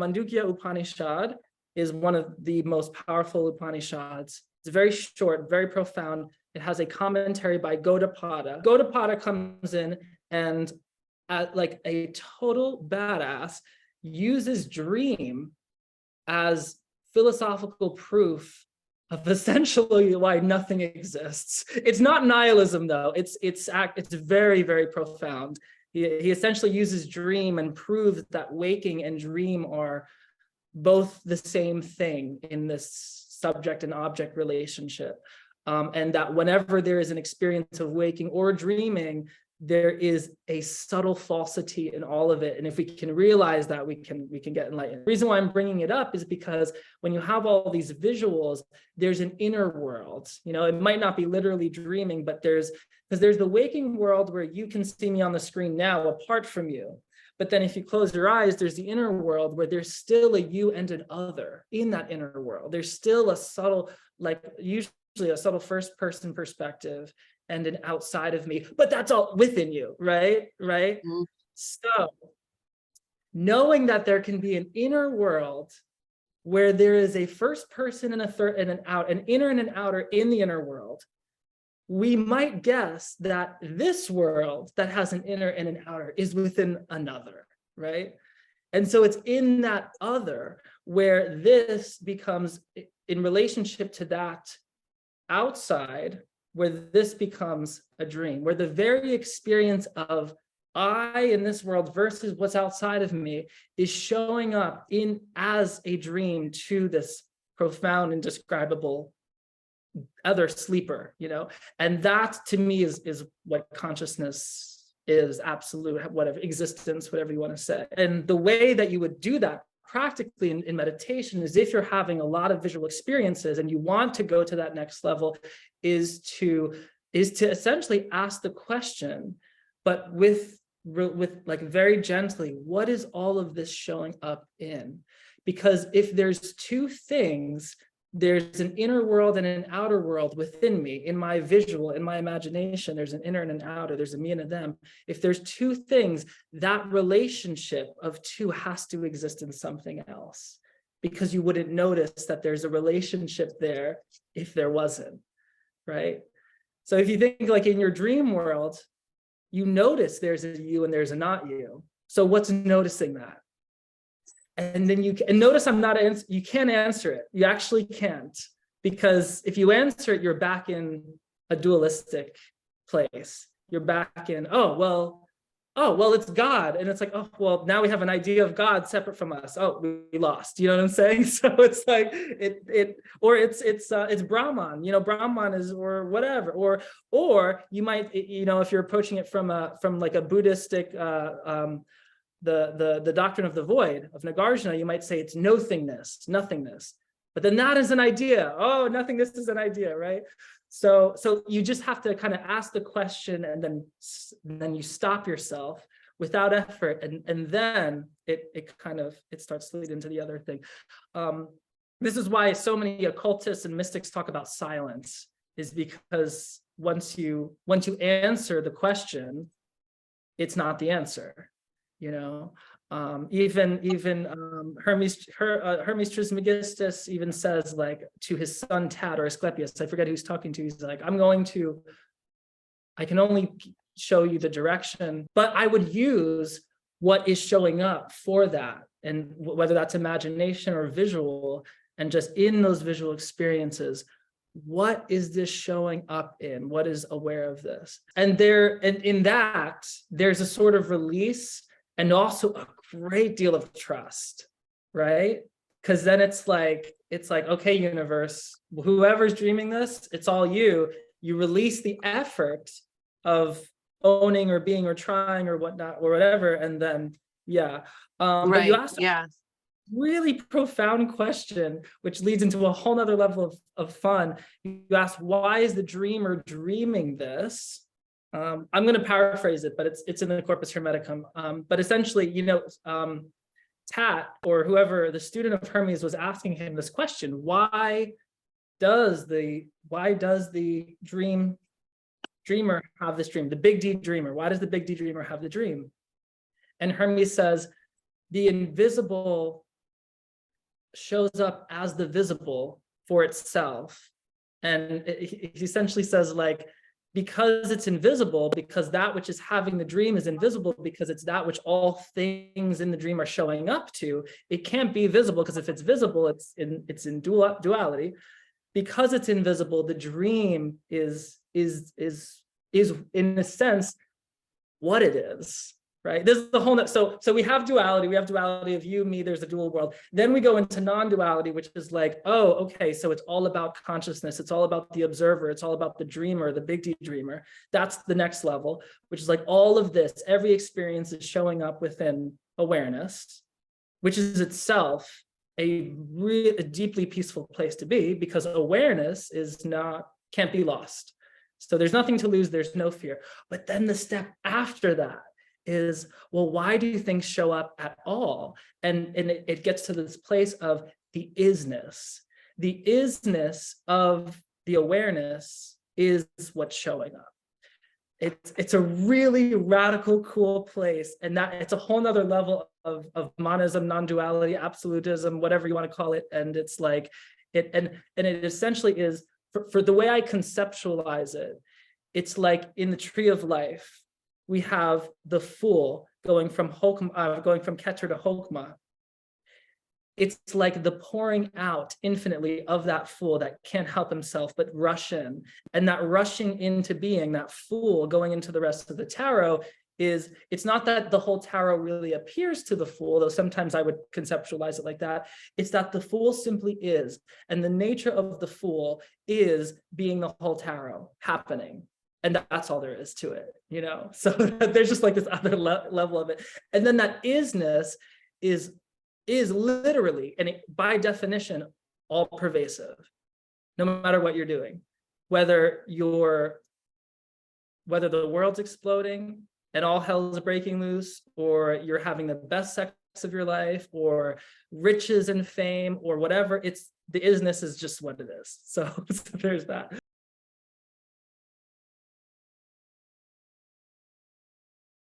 Mandukya Upanishad is one of the most powerful Upanishads. It's very short, very profound. It has a commentary by Gaudapada. Gaudapada comes in and, like a total badass, uses dream as philosophical proof of essentially why nothing exists. It's not nihilism though. It's very, very profound. He essentially uses dream and proves that waking and dream are both the same thing in this subject and object relationship. And that whenever there is an experience of waking or dreaming, there is a subtle falsity in all of it. And if we can realize that, we can get enlightened. The reason why I'm bringing it up is because when you have all these visuals, there's an inner world. You know, it might not be literally dreaming, but there's the waking world where you can see me on the screen now apart from you. But then if you close your eyes, there's the inner world where there's still a you and an other in that inner world. There's still a subtle, like usually a subtle first person perspective and an outside of me, but that's all within you, right? Mm-hmm. So knowing that there can be an inner world where there is a first person and a third and an inner and an outer in the inner world, we might guess that this world that has an inner and an outer is within another, right? And so it's in that other where this becomes in relationship to that outside, where this becomes a dream, where the very experience of I in this world versus what's outside of me is showing up in as a dream to this profound, indescribable other sleeper, you know. And that to me is what consciousness is, absolute, whatever, existence, whatever you want to say. And the way that you would do that practically in meditation is, if you're having a lot of visual experiences and you want to go to that next level, is to essentially ask the question, but with like very gently, what is all of this showing up in? Because if there's two things, there's an inner world and an outer world within me, in my visual, in my imagination, there's an inner and an outer, there's a me and a them. If there's two things, that relationship of two has to exist in something else, because you wouldn't notice that there's a relationship there if there wasn't, right? So if you think like in your dream world, you notice there's a you and there's a not you. So what's noticing that? And then you notice you can't answer it. You actually can't, because if you answer it, you're back in a dualistic place. You're back in, oh, well, it's God. And it's like, oh, well, now we have an idea of God separate from us. Oh, we lost. You know what I'm saying? So it's like it's Brahman, you know, Brahman is, or whatever, or you might, you know, if you're approaching it from like a Buddhistic, the doctrine of the void of Nagarjuna, you might say it's nothingness. But then that is an idea. Oh, nothingness is an idea, right? So you just have to kind of ask the question, and then you stop yourself without effort, and then it starts to lead into the other thing. This is why so many occultists and mystics talk about silence, is because once you answer the question, it's not the answer. You know, even Hermes Trismegistus even says, like, to his son Tad or Asclepius, I forget who he's talking to, he's like, I can only show you the direction, but I would use what is showing up for that, and whether that's imagination or visual, and just in those visual experiences, what is this showing up in? What is aware of this? And in that, there's a sort of release, and also a great deal of trust, right? Because then it's like, okay, universe, whoever's dreaming this, it's all you. You release the effort of owning or being or trying or whatnot or whatever, and then right. But you asked a really profound question, which leads into a whole nother level of fun. You asked, why is the dreamer dreaming this? I'm going to paraphrase it, but it's in the Corpus Hermeticum. But essentially, you know, Tat, or whoever, the student of Hermes, was asking him this question: why does the dreamer have this dream? The big D dreamer. Why does the big D dreamer have the dream? And Hermes says, the invisible shows up as the visible for itself. And he essentially says, like, because it's invisible, because that which is having the dream is invisible, because it's that which all things in the dream are showing up to, it can't be visible, because if it's visible, it's in duality. Because it's invisible, the dream is in a sense what it is, right? This is the whole, so we have duality of you, me, there's a dual world. Then we go into non-duality, which is like, oh, okay, so it's all about consciousness, it's all about the observer, it's all about the dreamer, the big D dreamer. That's the next level, which is like all of this, every experience is showing up within awareness, which is itself a deeply peaceful place to be, because awareness can't be lost. So there's nothing to lose, there's no fear. But then the step after that is, well, why do things show up at all? And it gets to this place of the is-ness. The is-ness of the awareness is what's showing up. It's a really radical, cool place. And that it's a whole nother level of monism, non-duality, absolutism, whatever you want to call it. And it's like, it essentially is, for the way I conceptualize it, it's like in the tree of life, we have the fool going from Keter to Chokmah. It's like the pouring out infinitely of that fool that can't help himself but rush in. And that rushing into being, that fool going into the rest of the tarot, it's not that the whole tarot really appears to the fool, though sometimes I would conceptualize it like that. It's that the fool simply is. And the nature of the fool is being the whole tarot happening. And that's all there is to it, you know? So there's just like this other level of it. And then that is-ness is literally, and by definition, all pervasive, no matter what you're doing, whether the world's exploding and all hell is breaking loose, or you're having the best sex of your life, or riches and fame, or whatever, the is-ness is just what it is. So there's that.